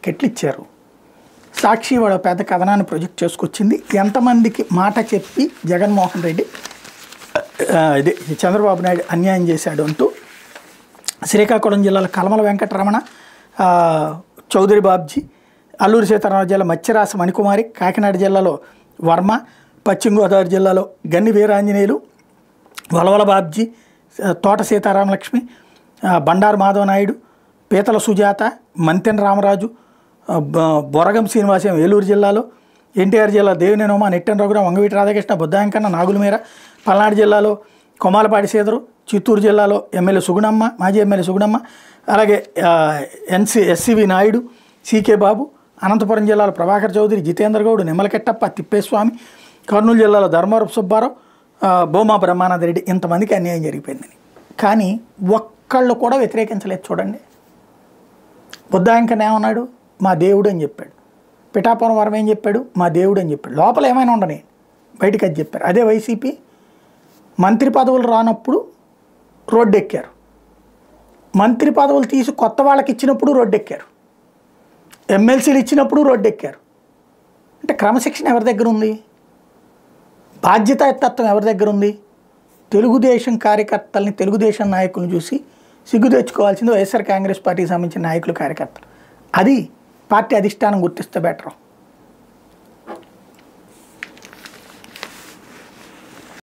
టికెట్లు ఇచ్చారు. సాక్షి వాళ్ళ పెద్ద కథనాన్ని ప్రొజెక్ట్ చేసుకొచ్చింది. ఎంతమందికి మాట చెప్పి జగన్మోహన్ రెడ్డి ఇది చంద్రబాబు నాయుడు అన్యాయం చేశాడు అంటూ శ్రీకాకుళం జిల్లాలో కలమల వెంకటరమణ, చౌదరి బాబ్జీ, అల్లూరి సీతారామరాజు జిల్లా మత్స్యరాశ మణికుమారి, కాకినాడ జిల్లాలో వర్మ, పశ్చిమ గోదావరి జిల్లాలో గన్ని వీరాంజనేయులు, వలవల బాబ్జీ, తోట సీతారామలక్ష్మి, బండారు మాధవ నాయుడు, పీతల సుజాత, మంతెన రామరాజు, బొరగం శ్రీనివాసం ఏలూరు జిల్లాలో, ఎన్టీఆర్ జిల్లా దేవినేనోమ, నెట్టెన రఘురాం, వంగవీటి రాధాకృష్ణ, బుద్ధాంకన్న, నాగులమీర, పల్నాడు జిల్లాలో కొమాలపాటి సీదరు, చిత్తూరు జిల్లాలో ఎమ్మెల్యే సుగుణమ్మ, మాజీ ఎమ్మెల్యే సుగుణమ్మ, అలాగే ఎస్సివి నాయుడు, సికే బాబు, అనంతపురం జిల్లాలో ప్రభాకర్ చౌదరి, జితేంద్ర గౌడ్, నిమ్మలకెట్టప్ప, తిప్పేస్వామి, కర్నూలు జిల్లాలో ధర్మవరపు సుబ్బారావు, భూమా బ్రహ్మానంద రెడ్డి, ఇంతమందికి అన్యాయం జరిగిపోయిందని. కానీ ఒక్కళ్ళు కూడా వ్యతిరేకించలేదు. చూడండి, బుద్ధాంకన్న ఏమన్నాడు, మా దేవుడు అని చెప్పాడు. పిఠాపురం వరం ఏం చెప్పాడు, మా దేవుడు అని చెప్పాడు. లోపల ఏమైనా ఉండని బయటికి అది చెప్పారు. అదే వైసీపీ మంత్రి పదవులు రానప్పుడు రోడ్డెక్కారు, మంత్రి పదవులు తీసి కొత్త వాళ్ళకి ఇచ్చినప్పుడు రోడ్డెక్కారు, ఎమ్మెల్సీలు ఇచ్చినప్పుడు రోడ్డెక్కారు. అంటే క్రమశిక్షణ ఎవరి దగ్గర ఉంది, బాధ్యతాయుతత్వం ఎవరి దగ్గర ఉంది? తెలుగుదేశం కార్యకర్తల్ని, తెలుగుదేశం నాయకులను చూసి సిగ్గు తెచ్చుకోవాల్సింది వైఎస్ఆర్ కాంగ్రెస్ పార్టీకి సంబంధించిన నాయకులు, కార్యకర్తలు. అది పార్టీ అధిష్టానం గుర్తిస్తే బెటర్.